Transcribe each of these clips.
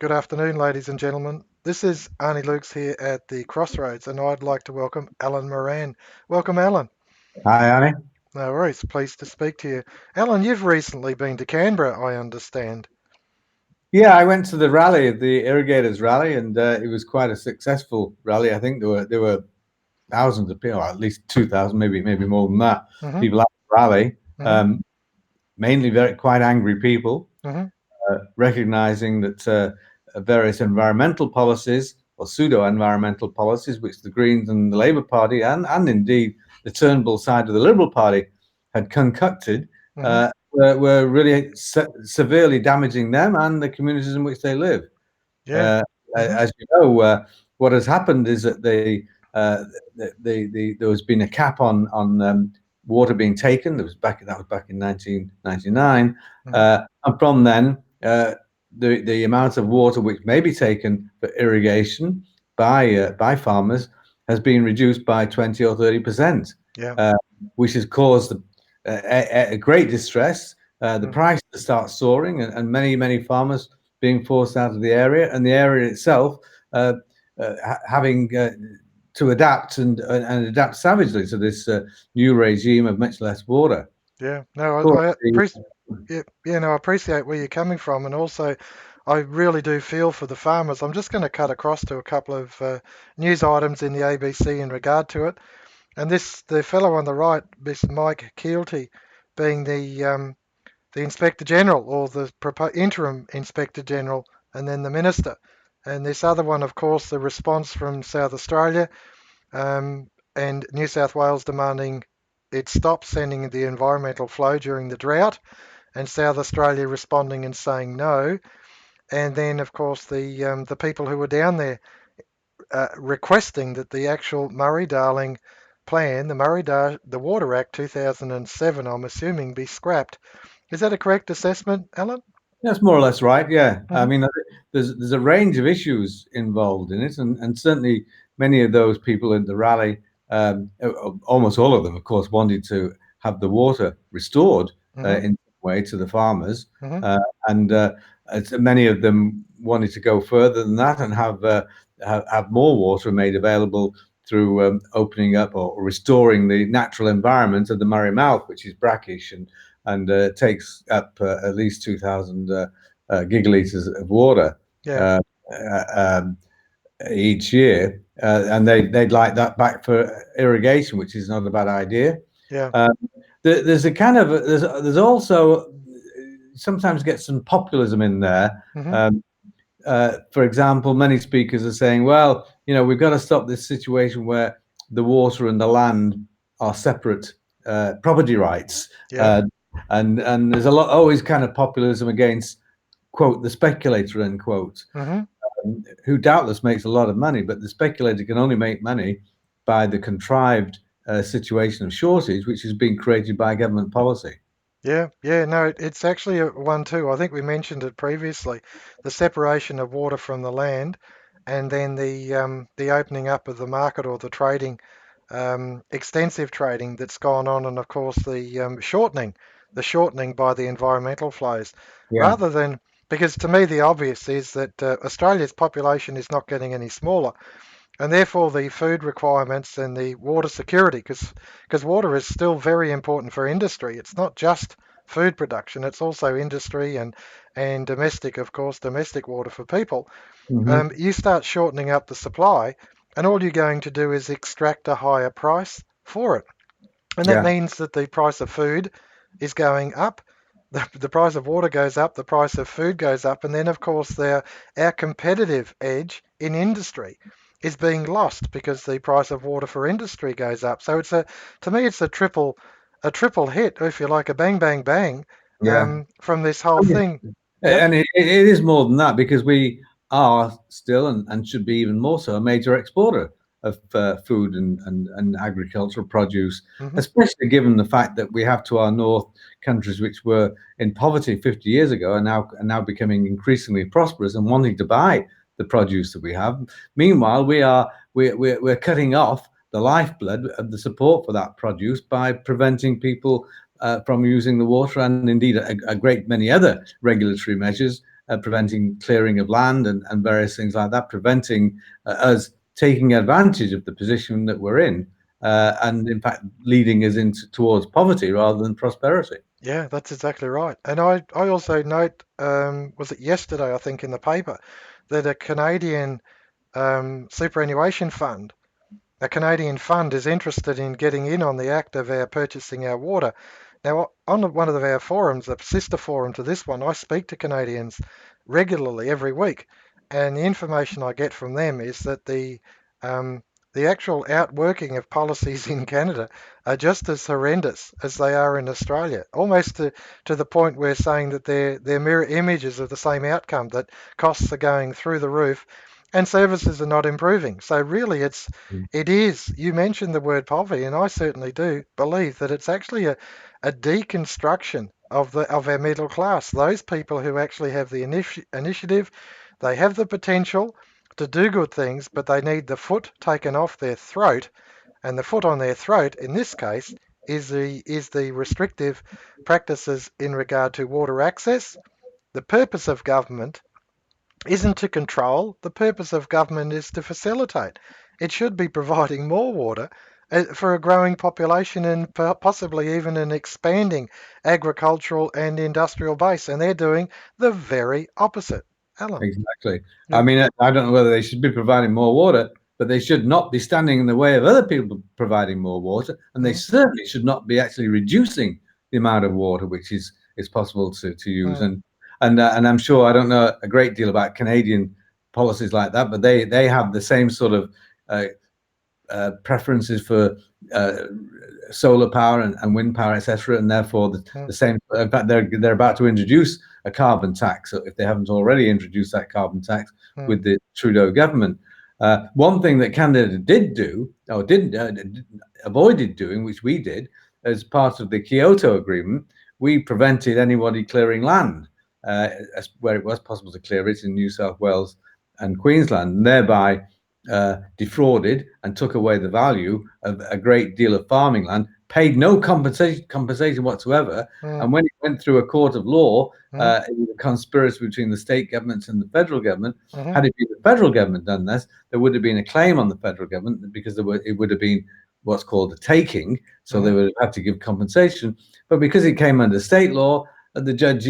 Good afternoon, ladies and gentlemen. This is Arnis Luks here at the Crossroads, and I'd like to welcome Alan Moran. Welcome, Alan. Hi, Annie. No worries, pleased to speak to you. Alan, you've recently been to Canberra, I understand. Yeah, I went to the rally, the Irrigators rally, and it was quite a successful rally. I think there were thousands of people, or at least 2,000, maybe more than that. hmm People at the rally, hmm mainly very quite angry people, hmm recognizing that various environmental policies or pseudo-environmental policies, which the Greens and the Labour Party and indeed the Turnbull side of the Liberal Party had concocted, hmm were really severely damaging them and the communities in which they live. Yeah. Uh, hmm as you know, what has happened is that there has been a cap on water being taken. That was back in 1999, hmm and from then the amount of water which may be taken for irrigation by farmers has been reduced by 20 or 30%, Yeah. uh, which has caused a great distress. The mm, prices start soaring, and many farmers being forced out of the area, and the area itself having to adapt and adapt savagely to this new regime of much less water. Of Yeah. No, course, I appreciate. Yeah, no, I appreciate where you're coming from, and also I really do feel for the farmers. I'm just going to cut across to a couple of news items in the ABC in regard to it. And the fellow on the right, this Mike Keelty, being the Inspector General or the interim Inspector General, and then the Minister. And this other one, of course, the response from South Australia and New South Wales demanding it stop sending the environmental flow during the drought, and South Australia responding and saying no. And then, of course, the people who were down there requesting that the actual Murray-Darling plan, the Water Act 2007, I'm assuming, be scrapped. Is that a correct assessment, Alan? that's more or less right. Yeah, I hmm mean, there's a range of issues involved in it, and certainly many of those people at the rally, almost all of them, of course, wanted to have the water restored hmm in some way to the farmers, hmm and many of them wanted to go further than that and have more water made available through opening up or restoring the natural environment of the Murray Mouth, which is brackish and takes up at least 2,000 gigalitres of water Yeah, uh, um, each year, and they'd like that back for irrigation, which is not a bad idea. yeah. Um, there's a kind of there's also sometimes get some populism in there. hmm Um, for example, many speakers are saying, well, we've got to stop this situation where the water and the land are separate property rights. Yeah. Uh, and there's a lot always kind of populism against, quote, the speculator, end quote, hmm who doubtless makes a lot of money, but the speculator can only make money by the contrived situation of shortage, which has been created by government policy. Yeah, yeah, no, it's actually a one too. I think we mentioned it previously, the separation of water from the land, and then the opening up of the market or the trading, extensive trading that's gone on, and of course the shortening by the environmental flows, Yeah, rather than because to me the obvious is that Australia's population is not getting any smaller, and therefore the food requirements and the water security, because water is still very important for industry. It's not just food production; it's also industry and domestic, of course, domestic water for people. hmm, You start shortening up the supply, and all you're going to do is extract a higher price for it, and that yeah, means that the price of food is going up. The price of water goes up, the price of food goes up, and then, of course, our competitive edge in industry is being lost because the price of water for industry goes up. So to me, it's a triple hit, if you like, a bang, bang, bang yeah. from this whole thing. Yep. And it is more than that because we are still and should be even more so a major exporter of food and agricultural produce, hmm especially given the fact that we have to our north countries which were in poverty 50 years ago and now becoming increasingly prosperous and wanting to buy the produce that we have. Meanwhile, we're cutting off the lifeblood of the support for that produce by preventing people from using the water and indeed a great many other regulatory measures preventing clearing of land and various things like that, preventing us taking advantage of the position that we're in, and in fact leading us into towards poverty rather than prosperity. Yeah, that's exactly right. And I also note, was it yesterday, I think, in the paper, that a Canadian superannuation fund, a Canadian fund is interested in getting in on the act of our purchasing our water. Now, on one of our forums, a sister forum to this one, I speak to Canadians regularly every week, and the information I get from them is that um, the actual outworking of policies in Canada are just as horrendous as they are in Australia, almost to the point where saying that they're mirror images of the same outcome, that costs are going through the roof and services are not improving. So really, it is. You mentioned the word poverty, and I certainly do believe that it's actually a deconstruction of our middle class. Those people who actually have the initiative, they have the potential to do good things, but they need the foot taken off their throat, and the foot on their throat in this case is the restrictive practices in regard to water access. The purpose of government isn't to control. The purpose of government is to facilitate. It should be providing more water for a growing population and possibly even an expanding agricultural and industrial base. And they're doing the very opposite. Alan. Exactly. I Yeah. mean, I don't know whether they should be providing more water, but they should not be standing in the way of other people providing more water, and they Mm, certainly should not be actually reducing the amount of water which is possible to use. mm, And I'm sure I don't know a great deal about Canadian policies like that, but they have the same sort of uh, preferences for uh, solar power and wind power, etc., and therefore mm, the same. In fact, they're about to introduce a carbon tax, so if they haven't already introduced that carbon tax mm, with the Trudeau government. One thing that Canada did do, or didn't avoided doing, which we did as part of the Kyoto Agreement, we prevented anybody clearing land where it was possible to clear it in New South Wales and Queensland, and thereby defrauded and took away the value of a great deal of farming land, paid no compensation whatsoever. mm, And when it went through a court of law, mm, it was a conspiracy between the state governments and the federal government. mhm, Had it been the federal government done this, there would have been a claim on the federal government because it would have been what's called a taking. So they mhm, would have had to give compensation. But because it came under state law, the judge,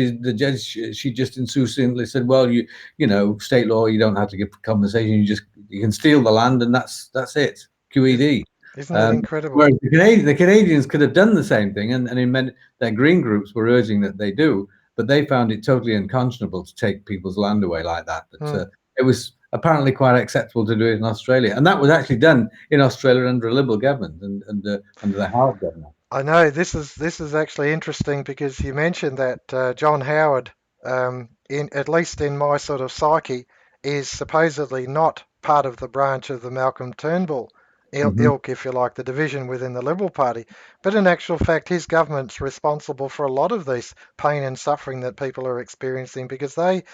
she just insouciantly said, "Well, you know, state law, you don't have to give compensation. You can steal the land, and that's it. Is, QED." isn't that Um, incredible? Whereas the Canadians could have done the same thing, and in many, their green groups were urging that they do, but they found it totally unconscionable to take people's land away like that. But Mm. it was apparently quite acceptable to do it in Australia, and that was actually done in Australia under a Liberal government and under the Howard government. I know this is actually interesting because you mentioned that John Howard, in at least in my sort of psyche, is supposedly not part of the branch of the Malcolm Turnbull Hmm. ilk, if you like, the division within the Liberal Party. But in actual fact, his government's responsible for a lot of this pain and suffering that people are experiencing because they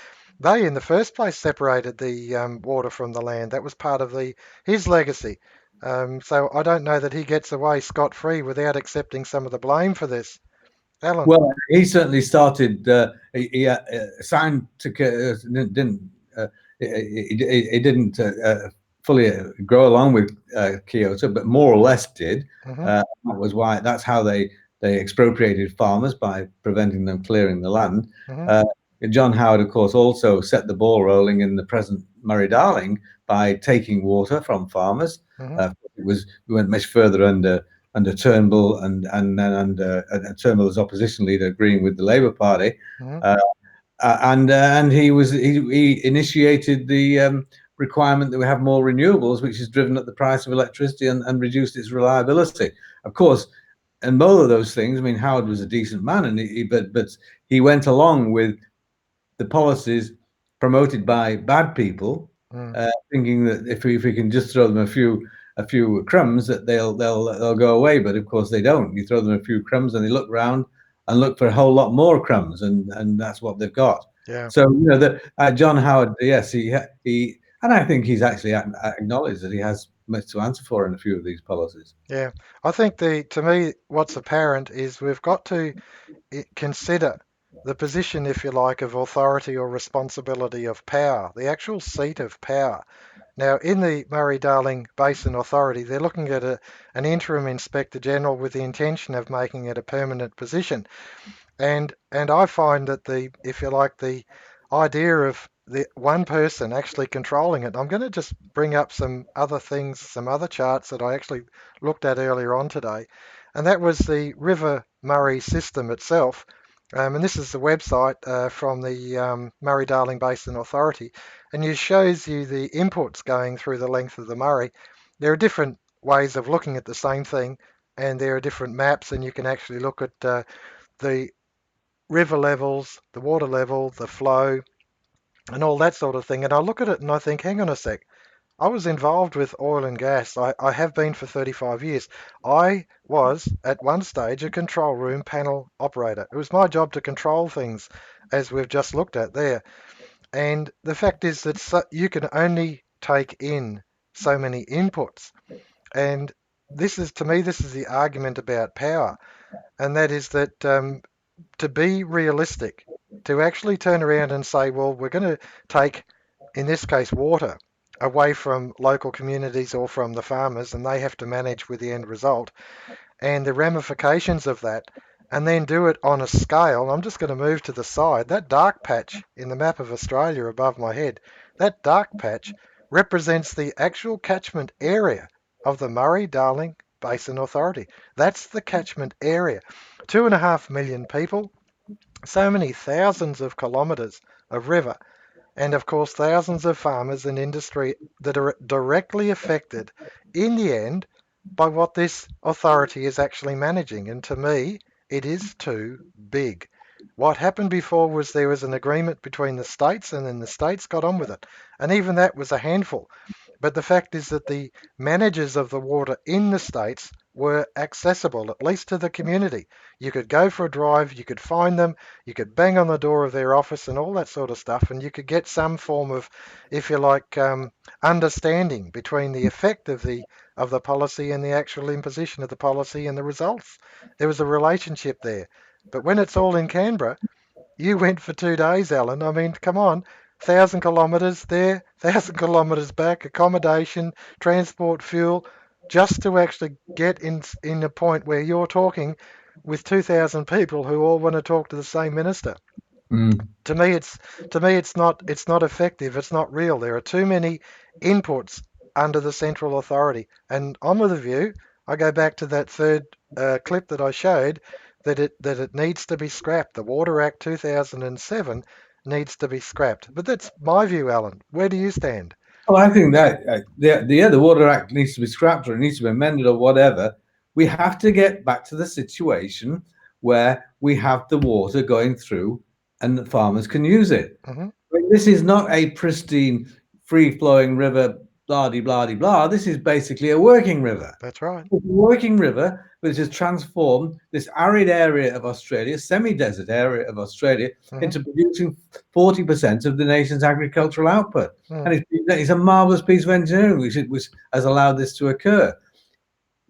in the first place separated the water from the land. That was part of the his legacy. So I don't know that he gets away scot-free without accepting some of the blame for this. Alan. Well, he certainly started. He signed to didn't he didn't fully grow along with Kyoto, but more or less did. Hmm. That's how they expropriated farmers by preventing them clearing the land. Hmm. Uh, John Howard, of course, also set the ball rolling in the present Murray-Darling by taking water from farmers. Hmm. We went much further under Turnbull and then under Turnbull's opposition leader agreeing with the Labour Party. Hmm. Uh, and he initiated the requirement that we have more renewables, which has driven up the price of electricity and reduced its reliability. Of course, and both of those things. I mean, Howard was a decent man, and but he went along with the policies promoted by bad people, Mm. thinking that if we can just throw them a few crumbs, that they'll go away. But of course they don't. You throw them a few crumbs, and they look around and look for a whole lot more crumbs, and that's what they've got. Yeah. So you know that John Howard, yes, and I think he's actually acknowledged that he has much to answer for in a few of these policies. Yeah. I think to me, what's apparent is we've got to consider. the position, if you like, of authority or responsibility of power, the actual seat of power. Now, in the Murray-Darling Basin Authority, they're looking at an interim Inspector General with the intention of making it a permanent position. And I find that the, if you like, the idea of the one person actually controlling it. I'm going to just bring up some other things, some other charts that I actually looked at earlier on today, and that was the River Murray system itself. And this is the website from the Murray-Darling Basin Authority, and it shows you the inputs going through the length of the Murray. There are different ways of looking at the same thing, and there are different maps, and you can actually look at the river levels, the water level, the flow, and all that sort of thing. And I look at it and I think, hang on a sec. I was involved with oil and gas. I have been for 35 years. I was, at one stage, a control room panel operator. It was my job to control things, as we've just looked at there. And the fact is that you can only take in so many inputs. And this is, to me, this is the argument about power. And that is that to be realistic, to actually turn around and say, well, we're going to take, in this case, water away from local communities or from the farmers, and they have to manage with the end result and the ramifications of that, and then do it on a scale. I'm just going to move to the side. That dark patch in the map of Australia above my head, that dark patch represents the actual catchment area of the Murray-Darling Basin Authority. That's the catchment area. 2.5 million people, so many thousands of kilometres of river, and of course thousands of farmers and industry that are directly affected in the end by what this authority is actually managing. And to me, it is too big. What happened before was there was an agreement between the states, and then the states got on with it. And even that was a handful. But the fact is that the managers of the water in the states were accessible, at least to the community. You could go for a drive, you could find them, you could bang on the door of their office and all that sort of stuff, and you could get some form of, if you like, understanding between the effect of the policy and the actual imposition of the policy and the results. There was a relationship there. But when it's all in Canberra, you went for 2 days, Alan. I mean, come on. 1,000 kilometres there, 1,000 kilometres back, accommodation, transport, fuel, just to actually get in a point where you're talking with 2,000 people who all want to talk to the same minister. Mm. To me, it's not effective. It's not real. There are too many inputs under the central authority, and I'm of the view. I go back to that third clip that I showed that it needs to be scrapped. The Water Act 2007 needs to be scrapped. But that's my view, Alan. Where do you stand? Well, I think that the Water Act needs to be scrapped or it needs to be amended or whatever. We have to get back to the situation where we have the water going through and the farmers can use it. Hmm. I mean, this is not a pristine, free-flowing river, blah de blah de blah. This is basically a working river. That's right. It's a working river which has transformed this arid area of Australia, semi-desert area of Australia, Hmm. into producing 40% of the nation's agricultural output. Hmm. And it's a marvelous piece of engineering which has allowed this to occur.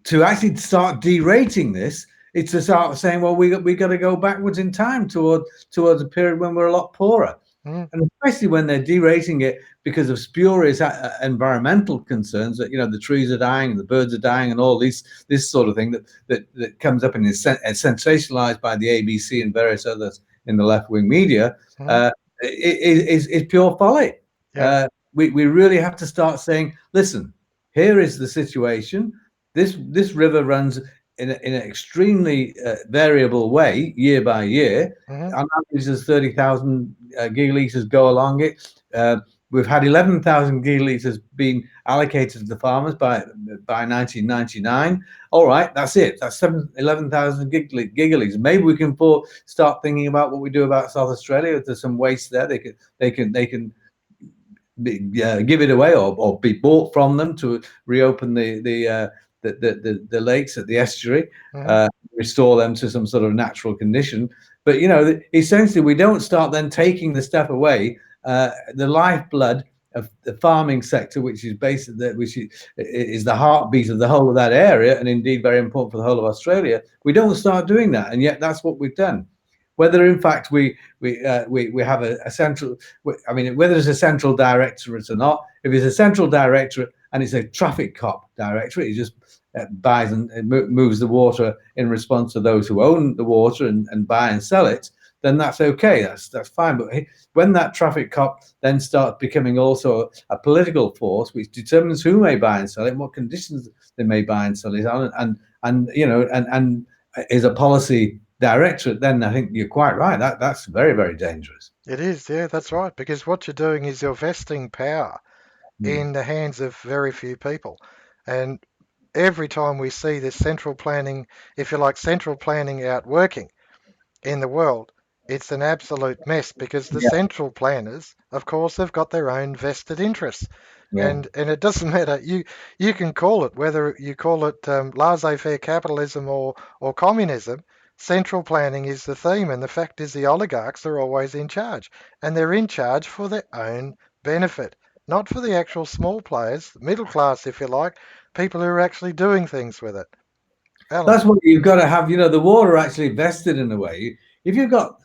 To actually start derating this, it's to start saying, well, we got to go backwards in time towards a period when we're a lot poorer. Hmm. And especially when they're derating it because of spurious environmental concerns that the trees are dying and the birds are dying and all this sort of thing that comes up and is sensationalized by the ABC and various others in the left wing media Hmm. is pure folly. Yeah. We really have to start saying, listen, here is the situation. This river runs in an extremely variable way year by year. Hmm. On average, there's 30,000 gigalitres go along it. We've had 11,000 gigalitres being allocated to the farmers by 1999. All right, that's it. That's 11,000 gigalitres. Maybe we can start thinking about what we do about South Australia. If there's some waste there, they can give it away or be bought from them to reopen the lakes at the estuary, Hmm. restore them to some sort of natural condition. But essentially, we don't start then taking the stuff away, the lifeblood of the farming sector, which is the heartbeat of the whole of that area, and indeed very important for the whole of Australia. We don't start doing that, and yet that's what we've done. whether in fact we have a central. I mean, whether it's a central directorate or not. If it's a central directorate and it's a traffic cop directorate, it just buys and moves the water in response to those who own the water and buy and sell it, then that's okay. That's fine. But when that traffic cop then starts becoming also a political force, which determines who may buy and sell it, and what conditions they may buy and sell it on, and you know, and is a policy directorate, then I think you're quite right. That's very, very dangerous. It is, yeah, that's right. Because what you're doing is you're vesting power Mm. in the hands of very few people. And every time we see this central planning, if you like, central planning out working in the world, it's an absolute mess because the Yeah, central planners, of course, have got their own vested interests. yeah. And it doesn't matter. You can call it whether you call it laissez-faire capitalism or communism. Central planning is the theme, and the fact is the oligarchs are always in charge, and they're in charge for their own benefit, not for the actual small players, middle class, if you like, people who are actually doing things with it. Alan. That's what you've got to have. You know, the water actually vested in a way. If you've got,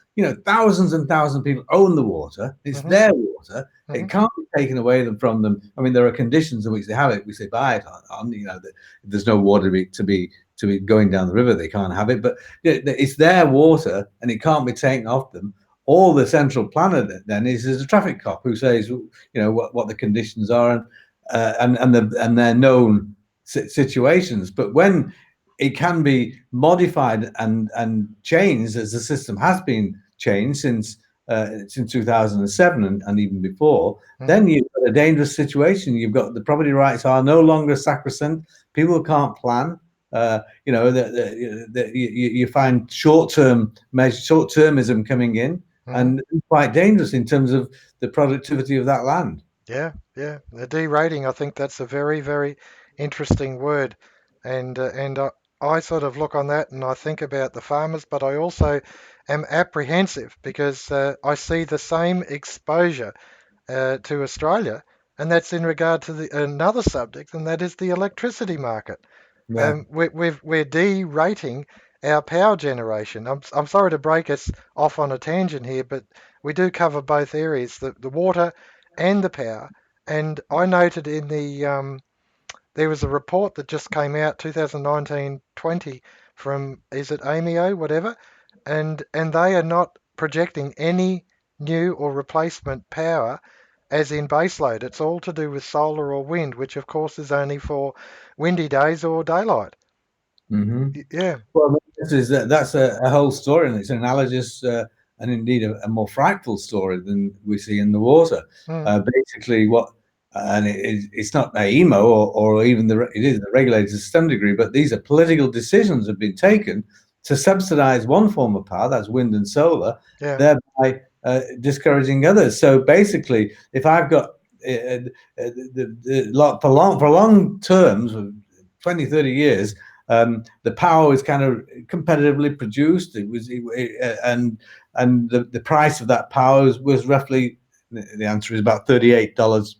thousands and thousands of people own the water, it's Hmm. their water. Hmm. It can't be taken away from them. I mean, there are conditions in which they have it, which they buy it on. That if there's no water to be going down the river, they can't have it. But it's their water, and it can't be taken off them. All the central planner then is a traffic cop who says, what the conditions are, and their known situations. But when it can be modified and changed, as the system has been changed since 2007 and even before, Hmm. then you've got a dangerous situation. You've got the property rights are no longer sacrosanct. People can't plan. You find short-term measures, short-termism coming in, Hmm. and it's quite dangerous in terms of the productivity of that land. Yeah, yeah. The derating, I think that's a very, very interesting word. And I sort of look on that and I think about the farmers, but I also am apprehensive because I see the same exposure to Australia, and that's in regard to another subject, and that is the electricity market. Yeah. We're derating our power generation. I'm sorry to break us off on a tangent here, but we do cover both areas, the water and the power. And I noted in there was a report that just came out 2019-20 from, is it AMIO, whatever, and they are not projecting any new or replacement power as in baseload. It's all to do with solar or wind, which of course is only for windy days or daylight. Hmm. Yeah. Well, that's a whole story, and it's an analogous and indeed a more frightful story than we see in the water. Mm, Basically, it's not AEMO or even it is the regulators to some degree, but these are political decisions have been taken to subsidise one form of power, that's wind and solar, yeah. thereby discouraging others. So basically, if I've got for long terms, 20, 30 years, the power was kind of competitively produced. And the price of that power was roughly, the answer is about $38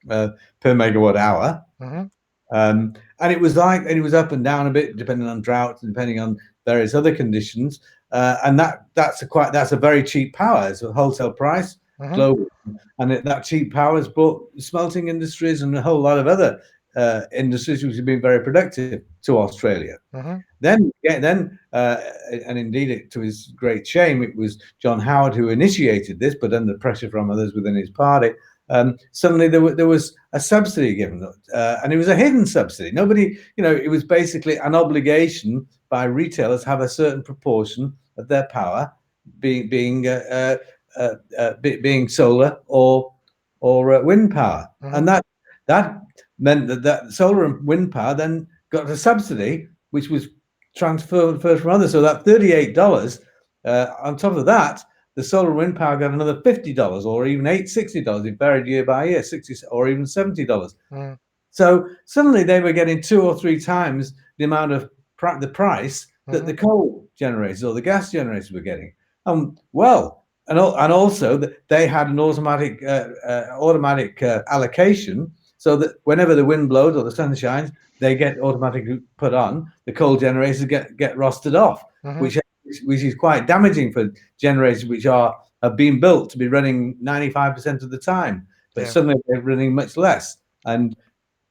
per megawatt hour. Hmm. And it was up and down a bit depending on drought and depending on various other conditions. And that's a very cheap power. It's a wholesale price Hmm. global, and that cheap power has brought smelting industries and a whole lot of other industries which have been very productive to Australia. Hmm. And indeed, to his great shame, it was John Howard who initiated this, but under pressure from others within his party. Suddenly there was a subsidy given, and it was a hidden subsidy. Nobody, it was basically an obligation by retailers to have a certain proportion of their power being solar or wind power, Hmm. and that meant that solar and wind power then got a subsidy, which was transferred from others. So that $38, on top of that, the solar and wind power got another $50 or even $60. It varied year by year, 60 or even $70. Mm. So suddenly they were getting 2 or 3 times the amount of the price that Hmm. the coal generators or the gas generators were getting. And also that they had an automatic allocation, so that whenever the wind blows or the sun shines, they get automatically put on. The coal generators get rusted off, Hmm. which which is quite damaging for generators which have been built to be running 95% of the time, but Yeah. suddenly they're running much less, and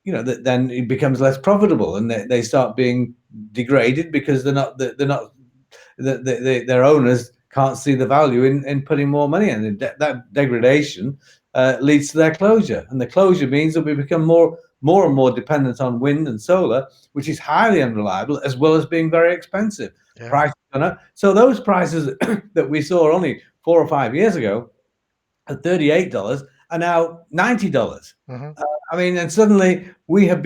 then it becomes less profitable, and they start being degraded because they're not their owners can't see the value in putting more money in. And that degradation leads to their closure, and the closure means that we become more and more dependent on wind and solar, which is highly unreliable as well as being very expensive. Yeah. Prices gone up. So those prices that we saw only 4 or 5 years ago at $38 are now $90. Hmm. I mean, and suddenly we have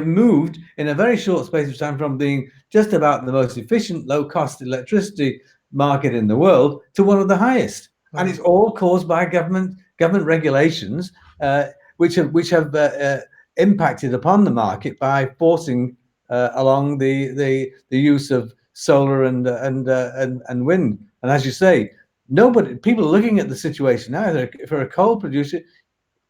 moved in a very short space of time from being just about the most efficient, low cost electricity market in the world to one of the highest. And Mm. it's all caused by government regulations, which have impacted upon the market by forcing along the use of solar and wind. And as you say, nobody people are looking at the situation now. For a coal producer,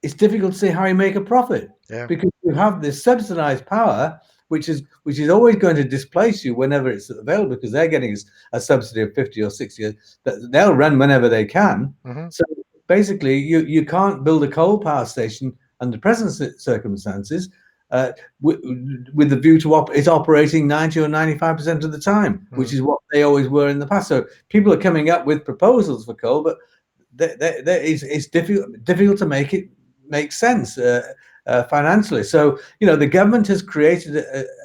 it's difficult to see how you make a profit Yeah. because you have this subsidized power, which is always going to displace you whenever it's available because they're getting a subsidy of 50 or 60. They'll run whenever they can. Hmm. So basically, you can't build a coal power station under present circumstances uh, with, with the view to it's operating 90 or 95% of the time, which Mm. is what they always were in the past. So people are coming up with proposals for coal, but it's difficult to make sense financially. So the government has created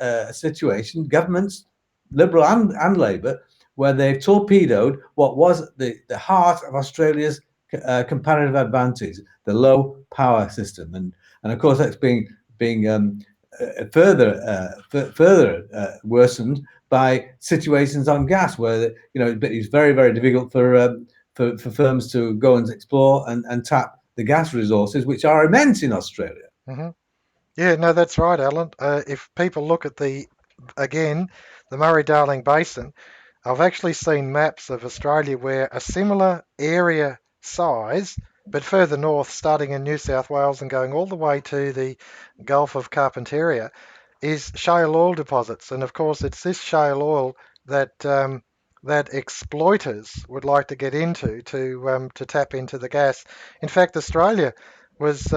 a situation, governments, Liberal and Labour, where they've torpedoed what was the heart of Australia's comparative advantage, the low power system, and of course that's being further worsened by situations on gas, where it's very very difficult for firms to go and explore and tap the gas resources, which are immense in Australia. Hmm. Yeah, no, that's right, Alan. If people look at again, the Murray-Darling Basin, I've actually seen maps of Australia where a similar area size, but further north, starting in New South Wales and going all the way to the Gulf of Carpentaria, is shale oil deposits. And of course, it's this shale oil that exploiters would like to get into to tap into the gas. In fact, Australia was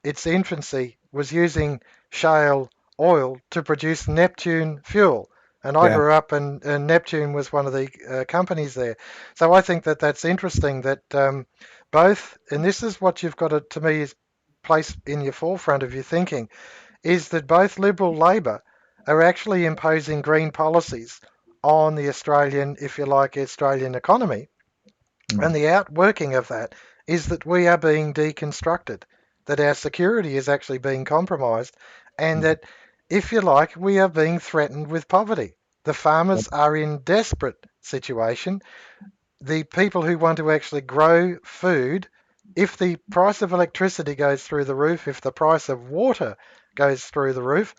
its infancy was using shale oil to produce Neptune fuel. And I Yeah. grew up, and Neptune was one of the companies there. So I think that that's interesting that both, and this is what you've got to me, place in your forefront of your thinking, is that both Liberal Labor are actually imposing green policies on the Australian, if you like, Australian economy. And Mm. the outworking of that is that we are being deconstructed, that our security is actually being compromised, and that, if you like, we are being threatened with poverty. The farmers are in desperate situation. The people who want to actually grow food, if the price of electricity goes through the roof, if the price of water goes through the roof,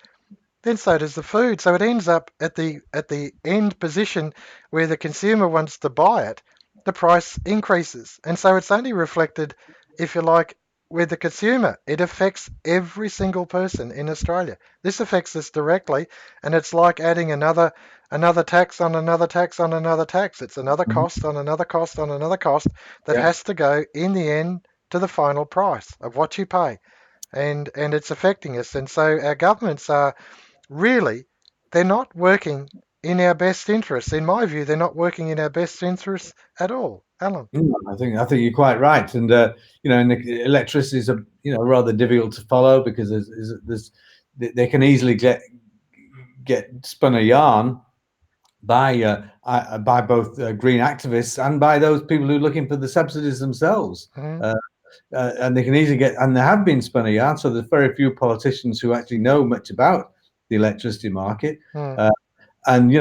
then so does the food. So it ends up at the end position where the consumer wants to buy it, the price increases. And so it's only reflected, if you like, with the consumer. It affects every single person in Australia. This affects us directly, and it's like adding another tax on another tax on another tax. It's another Mhm. cost on another cost on another cost that Yeah. has to go in the end to the final price of what you pay. And it's affecting us. And so our governments are really, they're not working in our best interests. In my view, they're not working in our best interests at all. Alan. I think you're quite right, and and the electricity is rather difficult to follow because there's they can easily get spun a yarn by both green activists and by those people who are looking for the subsidies themselves. Mm, Uh, and they can easily and there have been spun a yarn. So there's very few politicians who actually know much about the electricity market. mm, Uh, and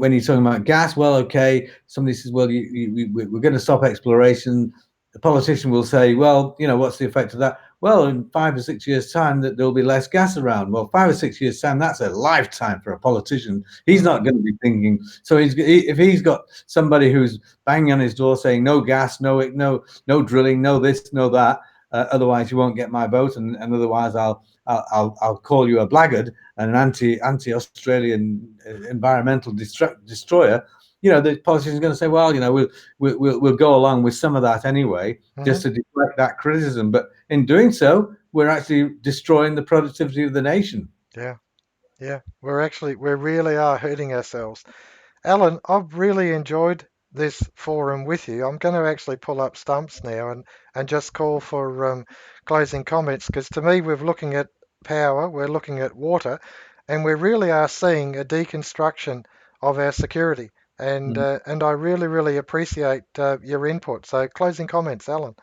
when you're talking about gas, well, okay, somebody says, well, we're going to stop exploration. The politician will say, well, what's the effect of that? Well, in 5 or 6 years' time, that there'll be less gas around. Well, 5 or 6 years' time, that's a lifetime for a politician. He's mm, not going to be thinking. So if he's got somebody who's banging on his door saying no gas, no drilling, no this, no that, otherwise you won't get my vote, and otherwise I'll call you a blackguard and an anti-Australian environmental destroyer. the politicians are going to say, well, we'll go along with some of that anyway, Hmm. just to deflect that criticism. But in doing so, we're actually destroying the productivity of the nation. Yeah, yeah. We really are hurting ourselves. Alan, I've really enjoyed this forum with you. I'm going to actually pull up stumps now and just call for closing comments because to me, we're looking at power, we're looking at water, and we really are seeing a deconstruction of our security. And I really, really appreciate your input. So, closing comments, Alan.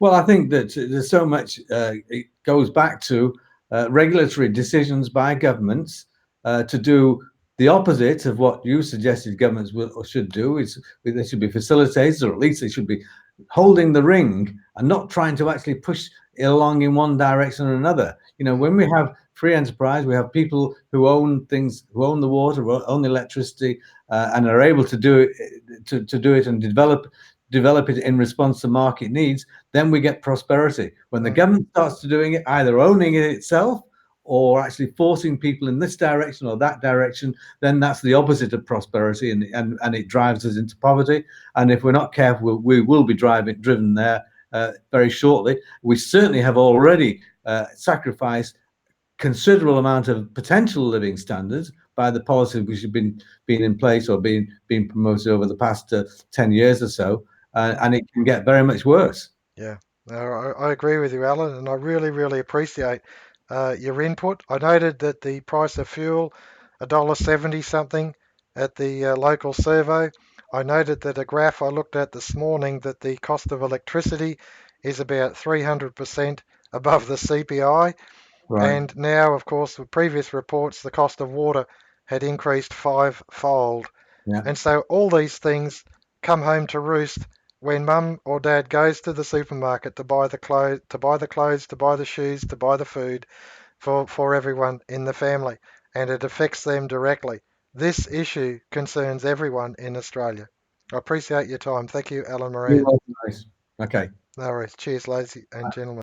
Well, I think that there's so much. It goes back to regulatory decisions by governments to do the opposite of what you suggested governments will or should do. Is they should be facilitators, or at least they should be holding the ring and not trying to actually push it along in one direction or another. Mm, When we have free enterprise, we have people who own things, who own the water, who own the electricity, and are able to do it to do it and develop it in response to market needs, then we get prosperity. When the mm, government starts to doing it, either owning it itself or actually forcing people in this direction or that direction, then that's the opposite of prosperity, and it drives us into poverty. And if we're not careful, we will be driven there very shortly. We certainly have already sacrificed considerable amount of potential living standards by the policies which have been in place or being promoted over the past 10 years or so, mm. and it can get very much worse. Yeah, no, I agree with you, Alan, and I really, really appreciate your input. I noted that the price of fuel, $1.70 something at the local servo. I noted that a graph I looked at this morning that the cost of electricity is about 300% above the CPI. Right. And now, of course, with previous reports, the cost of water had increased fivefold. Yeah. And so all these things come home to roost when mum or dad goes to the supermarket to buy the clothes, to buy the shoes, to buy the food for everyone in the family, and it affects them directly. This issue concerns everyone in Australia. I appreciate your time. Thank you, Alan You're Moran. welcome. Nice. Okay. No worries. Cheers, ladies and gentlemen.